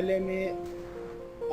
LMA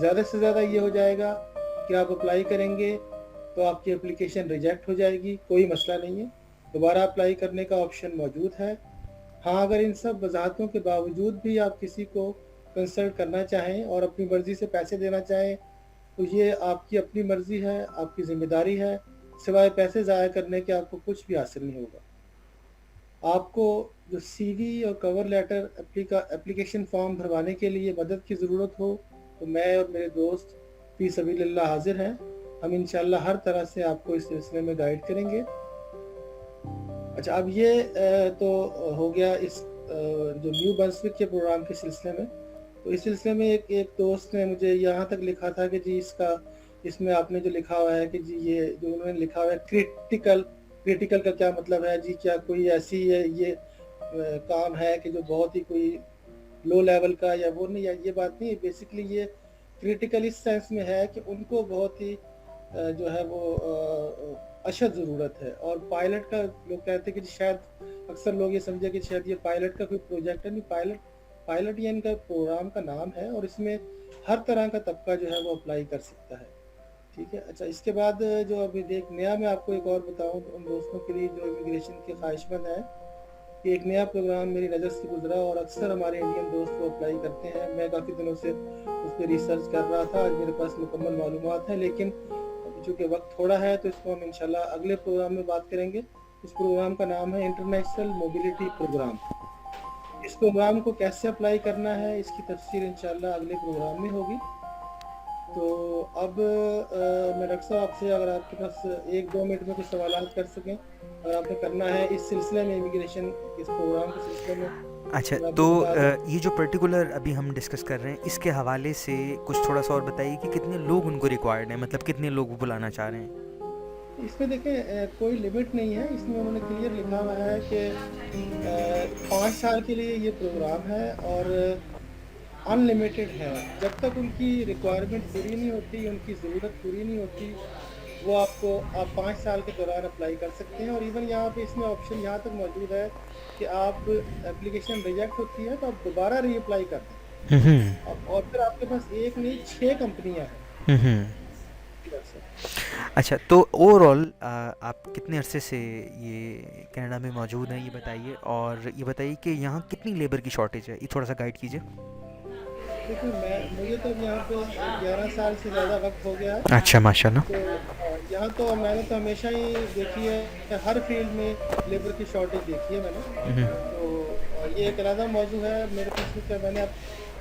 زیادہ سے زیادہ یہ ہو جائے گا کہ آپ اپلائی کریں گے تو آپ کی اپلیکیشن ریجیکٹ ہو جائے گی. کوئی مسئلہ نہیں ہے، دوبارہ اپلائی کرنے کا آپشن موجود ہے. ہاں، اگر ان سب وضاحتوں کے باوجود بھی آپ کسی کو کنسلٹ کرنا چاہیں اور اپنی مرضی سے پیسے دینا چاہیں تو یہ آپ کی اپنی مرضی ہے، آپ کی ذمہ داری ہے. سوائے پیسے ضائع کرنے کے آپ کو کچھ بھی حاصل نہیں ہوگا. آپ کو جو سی وی اور کور لیٹر اپلیکیشن فارم بھروانے کے لیے مدد کی ضرورت ہو تو میں اور میرے دوست فی سبیل اللہ حاضر ہیں. ہم انشاءاللہ ہر طرح سے آپ کو اس سلسلے میں گائیڈ کریں گے. اچھا، اب یہ تو ہو گیا اس جو نیو برنسوک کے پروگرام کے سلسلے میں. تو اس سلسلے میں ایک دوست نے مجھے یہاں تک لکھا تھا کہ جی اس میں آپ نے جو لکھا ہوا ہے کہ جی یہ جو انہوں نے لکھا ہوا ہے کریٹیکل کا کیا مطلب ہے جی؟ کیا کوئی ایسی یہ کام ہے کہ جو بہت ہی کوئی لو لیول کا یا وہ نہیں، یا یہ بات نہیں. بیسکلی یہ کریٹیکل اس سینس میں ہے کہ ان کو بہت ہی جو ہے وہ اشد ضرورت ہے. اور پائلٹ کا لوگ کہتے ہیں کہ شاید اکثر لوگ یہ سمجھے کہ شاید یہ پائلٹ کا کوئی پروجیکٹ ہے. نہیں، پائلٹ یہ ان کا پروگرام کا نام ہے اور اس میں ہر طرح کا طبقہ جو ہے وہ اپلائی کر سکتا ہے. ٹھیک ہے. اچھا، اس کے بعد جو ابھی نیا میں آپ کو ایک اور بتاؤں ان دوستوں کے لیے جو امیگریشن کے خواہش مند ہیں کہ ایک نیا پروگرام میری نظر سے گزرا اور اکثر ہمارے انڈین دوست وہ اپلائی کرتے ہیں. میں کافی دنوں سے اس پہ ریسرچ کر رہا تھا. آج میرے پاس مکمل معلومات ہیں، لیکن چونکہ وقت تھوڑا ہے تو اس کو ہم انشاءاللہ اگلے پروگرام میں بات کریں گے. اس پروگرام کا نام ہے انٹرنیشنل موبلٹی پروگرام. اس پروگرام کو کیسے اپلائی کرنا ہے اس کی تفصیل انشاءاللہ اگلے پروگرام میں ہوگی. تو اب میں ڈاکٹر صاحب آپ سے اگر آپ کے پاس 1-2 منٹ میں کچھ سوالات کر سکیں اور آپ نے کرنا ہے اس سلسلے میں امیگریشن اس پروگرام کے سلسلے میں. اچھا، میں آپ تو کو بتا دوں یہ جو پرٹیکولر ابھی ہم ڈسکس کر رہے ہیں اس کے حوالے سے کچھ تھوڑا سا اور بتائیے کہ کتنے لوگ ان کو ریکوائرڈ ہیں، مطلب کتنے لوگ وہ بلانا چاہ رہے ہیں. اس میں دیکھیں کوئی لمٹ نہیں ہے. اس میں انہوں نے کلیئر لکھا ہوا ہے کہ 5 سال کے لیے یہ پروگرام ہے اور ان لمیٹڈ ہے. جب تک ان کی ریکوائرمنٹ پوری نہیں ہوتی، ان کی ضرورت پوری نہیں ہوتی، وہ آپ 5 سال کے دوران اپلائی کر سکتے ہیں. اور ایون یہاں پہ اس میں آپشن یہاں تک موجود ہے کہ آپ اپلیکیشن ریجیکٹ ہوتی ہے تو آپ دوبارہ ری اپلائی کر دیں. اور پھر آپ کے پاس ایک نہیں 6 کمپنیاں ہیں. اچھا، تو اوور آل آپ کتنے عرصے سے یہ کینیڈا میں موجود ہیں یہ بتائیے، اور یہ بتائیے کہ یہاں کتنی لیبر کی شارٹیج ہے، یہ تھوڑا سا گائیڈ کیجیے. دیکھیں مجھے تو یہاں پہ 11 سال سے زیادہ وقت ہو گیا ہے. اچھا، ماشاء اللہ. تو یہاں تو میں نے تو ہمیشہ ہی دیکھی ہے، ہر فیلڈ میں لیبر کی شارٹیج دیکھی ہے میں نے. تو یہ ایک علیحدہ موضوع ہے میرے پاس کہ میں نے اب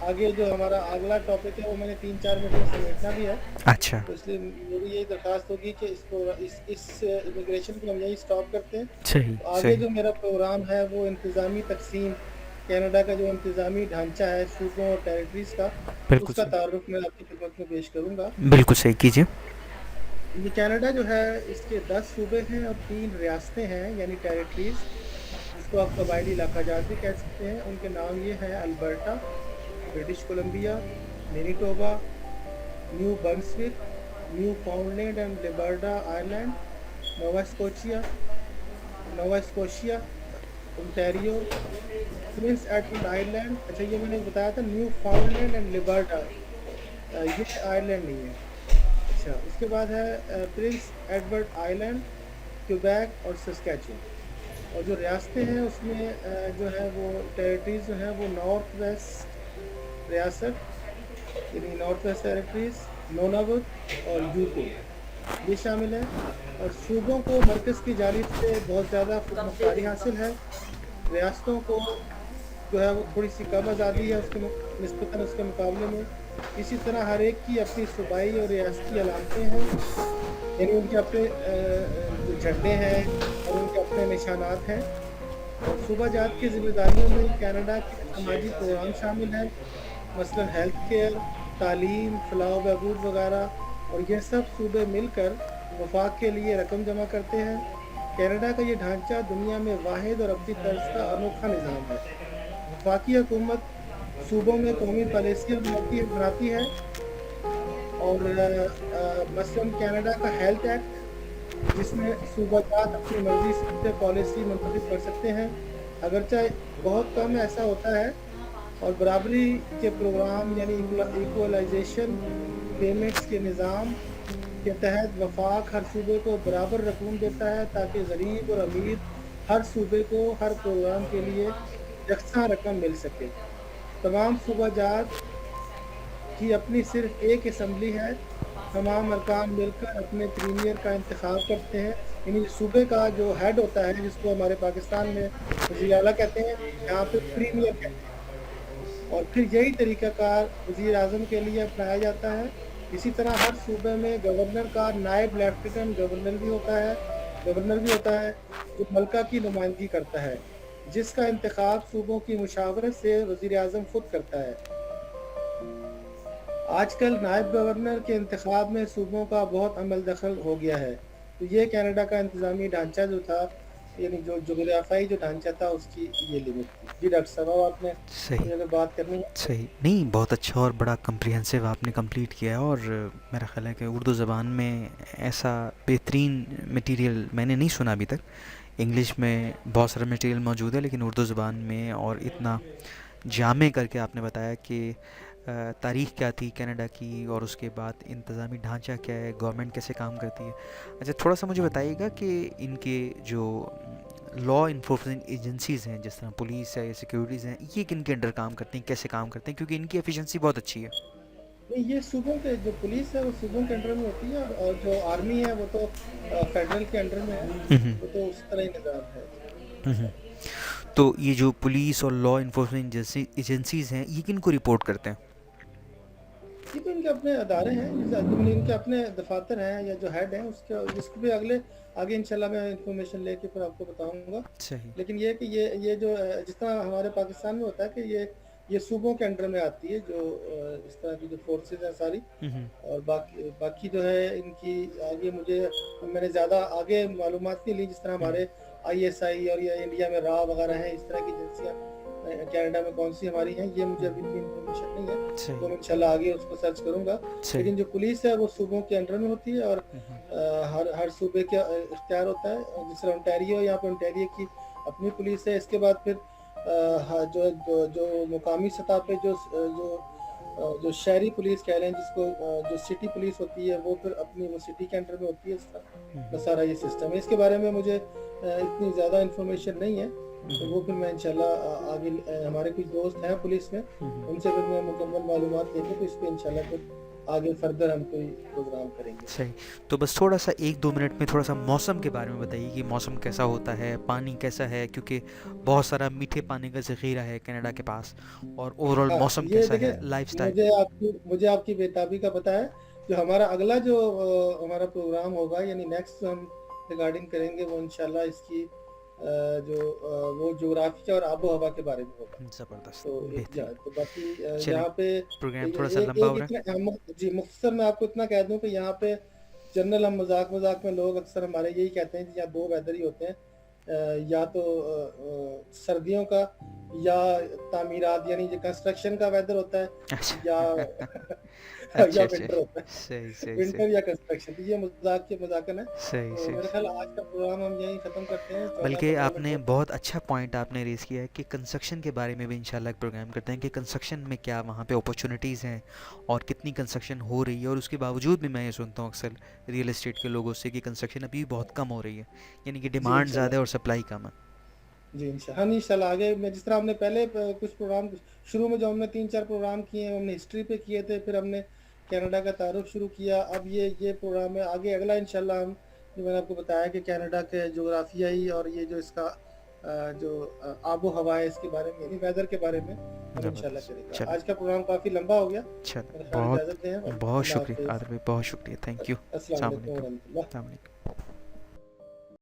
آگے جو ہمارا اگلا ٹاپک ہے وہ میں نے 3-4 منٹ میں سمیٹنا بھی ہے. اچھا، تو اس لیے میری یہی درخواست ہوگی کہ اس امیگریشن کو ہم یہی اسٹاپ کرتے ہیں. صحیح آگے صحیح. جو میرا پروگرام ہے وہ انتظامی تقسیم، کینیڈا کا جو انتظامی ڈھانچہ ہے صوبوں اور ٹیریٹریز کا، بالکل اس کا صحیح، تعارف میں آپ کی خدمت میں پیش کروں گا. بالکل صحیح کیجیے. یہ کینیڈا جو ہے اس کے 10 صوبے ہیں اور 3 ریاستیں ہیں یعنی ٹیریٹریز، جس کو آپ قبائلی علاقہ جات بھی کہہ سکتے ہیں. ان کے نام یہ ہیں: Alberta, British Columbia, Manitoba, New Brunswick, Newfoundland and Labrador Ireland, Nova Scotia, Ontario, Prince Edward Ireland. اچھا، یہ میں نے بتایا تھا Newfoundland and Labrador, یہ آئرلینڈ نہیں ہے. اچھا، اس کے بعد ہے پرنس ایڈورڈ آئرلینڈ، کیوبیک اور سسکیچون. اور جو ریاستیں ہیں اس میں جو ہے وہ ٹیریٹریز جو ہیں وہ نارتھ ویسٹ ریاست یعنی نارتھ ویسٹ ٹیریٹریز، نوناوت اور یوکو یہ شامل ہے. اور صوبوں کو مرکز کی جانب سے بہت زیادہ خود مختاری حاصل ہے. ریاستوں کو جو ہے وہ تھوڑی سی کم آزادی ہے اس کے نسبتاً اس کے مقابلے میں. اسی طرح ہر ایک کی اپنی صوبائی اور ریاستی علامتیں ہیں، یعنی ان کے اپنے جو جھنڈے ہیں اور ان کے اپنے نشانات ہیں. اور صوبہ جات کی ذمہ داریوں میں کینیڈا کے سماجی پروگرام شامل ہیں، مثلا ہیلتھ کیئر، تعلیم، فلاح و بہبود وغیرہ. اور یہ سب صوبے مل کر وفاق کے لیے رقم جمع کرتے ہیں. کینیڈا کا یہ ڈھانچہ دنیا میں واحد اور اپنی طرز کا انوکھا نظام ہے. وفاقی حکومت صوبوں میں قومی پالیسیاں بناتی ہے. اور مثلا کینیڈا کا ہیلتھ ایکٹ جس میں صوبہ جات اپنی مرضی سے پالیسی منتخب کر سکتے ہیں. اگرچہ بہت کم ایسا ہوتا ہے، اور برابری کے پروگرام یعنی ایکولائزیشن پیمنٹس کے نظام کے تحت وفاق ہر صوبے کو برابر رقوم دیتا ہے تاکہ غریب اور امیر ہر صوبے کو ہر پروگرام کے لیے یکساں رقم مل سکے۔ تمام صوبہ جات کی اپنی صرف ایک اسمبلی ہے، تمام ارکان مل کر اپنے پریمیئر کا انتخاب کرتے ہیں، یعنی صوبے کا جو ہیڈ ہوتا ہے جس کو ہمارے پاکستان میں وزیر اعلیٰ کہتے ہیں، یہاں پہ پریمیئر کہتے ہیں، اور پھر یہی طریقہ کار وزیر اعظم کے لیے اپنایا جاتا ہے۔ اسی طرح ہر صوبے میں گورنر کا نائب لیفٹیننٹ گورنر بھی ہوتا ہے جو ملکہ کی نمائندگی کرتا ہے، جس کا انتخاب صوبوں کی مشاورت سے وزیر اعظم خود کرتا ہے۔ آج کل نائب گورنر کے انتخاب میں صوبوں کا بہت عمل دخل ہو گیا ہے، تو یہ کینیڈا کا انتظامی ڈھانچہ جو تھا، یعنی جو جغرافیائی جو ڈھانچہ تھا اس کی یہ لمٹ تھی۔ جی ڈاکٹر صاحب، اب آپ نے صحیح اگر بات کرنی ہے۔ صحیح، نہیں بہت اچھا اور بڑا کمپریہنسو آپ نے کمپلیٹ کیا ہے، اور میرا خیال ہے کہ اردو زبان میں ایسا بہترین مٹیریل میں نے نہیں سنا ابھی تک۔ انگلش میں بہت سارا مٹیریل موجود ہے، لیکن اردو زبان میں اور اتنا جامع کر کے آپ نے بتایا کہ تاریخ کیا تھی کینیڈا کی، اور اس کے بعد انتظامی ڈھانچہ کیا ہے، گورنمنٹ کیسے کام کرتی ہے۔ اچھا تھوڑا سا مجھے بتائیے گا کہ ان کے جو لا انفورسمنٹ ایجنسیز ہیں، جس طرح پولیس ہے یا سیکیورٹیز ہیں، یہ کن کے انڈر کام کرتی ہیں، کیسے کام کرتے ہیں، کیونکہ ان کی ایفیشنسی بہت اچھی ہے۔ نہیں، یہ صوبوں کے جو پولیس ہے وہ صوبوں کے انڈر میں ہوتی ہے، اور جو آرمی ہے وہ تو فیڈرل کے انڈر میں ہے، ہوں وہ تو اس طرح ہی نظام ہے۔ جی ہوں۔ تو یہ جو پولیس اور لا انفورسمنٹ ایجنسیز ہیں، یہ کن کو رپورٹ کرتے ہیں؟ یہ تو ان کے اپنے ادارے ہیں، ان کے اپنے دفاتر ہیں یا جو ہیڈ ہیں اس کو بھی آگے انشاءاللہ میں انفارمیشن لے کے پھر آپ کو بتاؤں گا۔ صحیح۔ لیکن یہ کہ یہ جو جس طرح ہمارے پاکستان میں ہوتا ہے کہ یہ صوبوں کے انڈر میں آتی ہے، جو اس طرح کی جو فورسز ہیں ساری، اور باقی جو ہے ان کی آگے میں نے زیادہ آگے معلومات نہیں لی، جس طرح ہمارے ISI اور یا انڈیا میں را وغیرہ ہیں، اس طرح کی ایجنسیاں کینیڈا میں کون سی ہماری ہیں، یہ مجھے ابھی اتنی انفارمیشن نہیں ہے، تو میں انشاءاللہ آگے اس کو سرچ کروں گا۔ لیکن جو پولیس ہے وہ صوبوں کے انڈر میں ہوتی ہے، اور ہر صوبے کا اختیار ہوتا ہے، جس طرح انٹیریو، یہاں پہ انٹیریو کی اپنی پولیس ہے۔ اس کے بعد پھر جو مقامی سطح پہ جو شہری پولیس کہہ لیں، جس کو جو سٹی پولیس ہوتی ہے، وہ پھر اپنی وہ سٹی کے انڈر میں ہوتی ہے۔ اس طرح سارا یہ سسٹم ہے، اس کے بارے میں مجھے اتنی زیادہ انفارمیشن نہیں ہے، تو وہ پھر میں انشاءاللہ آگے ہمارے کچھ دوست ہیں پولیس میں، ان سے پھر میں مکمل معلومات لیں گے، تو اس پہ انشاءاللہ پھر آگے فردر ہم کوئی پروگرام کریں گے۔ صحیح۔ تو بس تھوڑا سا 1-2 منٹ میں تھوڑا سا موسم کے بارے میں بتائیے کہ موسم کیسا ہوتا ہے، پانی کیسا ہے، کیونکہ بہت سارا میٹھے پانی کا ذخیرہ ہے کینیڈا کے پاس، اور اوورآل ہاں، موسم یہ کیسا دیکھیں، ہے، لائف سٹائل۔ مجھے آپ کی بیتابی کا پتہ ہے۔ جو ہمارا اگلا جو ہمارا پروگرام ہوگا، یعنی نیکسٹ ہم ریگارڈنگ کریں گے، وہ انشاءاللہ اس کی وہ جغرافیہ اور آب و ہوا کے بارے میں ہوگا۔ زبردست، تو بہترین۔ تو باقی چلیں، یہاں پہ پروگرام تھوڑا سا لمبا ہو رہا ہے۔ جی مختصر میں آپ کو اتنا کہہ دوں کہ یہاں پہ جنرل ہم مذاق میں لوگ اکثر ہمارے یہی کہتے ہیں کہ یہاں 2 ویدر ہی ہوتے ہیں، یا تو سردیوں کا یا تعمیرات، یعنی جو کنسٹرکشن کا ویدر ہوتا ہے، یا اچھا ونٹر ہوتا ہے، صحیح ونٹر یا کنسٹرکشن۔ یہ مذاکرہ ہے۔ صحیح تو میرا خیال آج کا پروگرام ہم یہیں ختم کرتے ہیں، 14-15 بلکہ آپ منٹ نے ہو گئے۔ بہت اچھا پوائنٹ آپ نے ریز کیا ہے کہ کنسٹرکشن کے بارے میں بھی انشاءاللہ ایک پروگرام کرتے ہیں، کہ کنسٹرکشن میں کیا وہاں پہ اپرچونیٹیز ہیں، اور کتنی کنسٹرکشن ہو رہی ہے، اور اس کے باوجود بھی میں یہ سنتا ہوں اکثر ریئل اسٹیٹ کے لوگوں سے کہ کنسٹرکشن ابھی بہت کم ہو رہی ہے، یعنی کہ جی ڈیمانڈ زیادہ انشاءاللہ، ہے اور سپلائی کم ہے۔ جی انشاءاللہ آگے میں جس طرح ہم نے پہلے کچھ پروگرام شروع میں جو ہم نے 3-4 پروگرام کیے ہیں، ہم نے ہسٹری پہ کیے تھے، پھر ہم نے کینیڈا کا تعارف شروع کیا، اب یہ پروگرام ہے آگے اگلا انشاءاللہ ہم جو میں نے آپ کو بتایا کہ کینیڈا کے جغرافیائی اور یہ جو اس کا جو آب و ہوا ہے، اس کے بارے میں، یعنی ویدر کے بارے میں ہم انشاءاللہ زبردست، کریں گے۔ چلیں آج کا پروگرام کافی لمبا ہو گیا، چلیں، میرے خیال اجازت دیں، اور بہت اللہ شکریہ حافظ۔ عادل بھائی، بہت شکریہ، تھینک یو، السلام السلام علیکم علیکم، ورحمۃ اللہ۔ السلام علیکم۔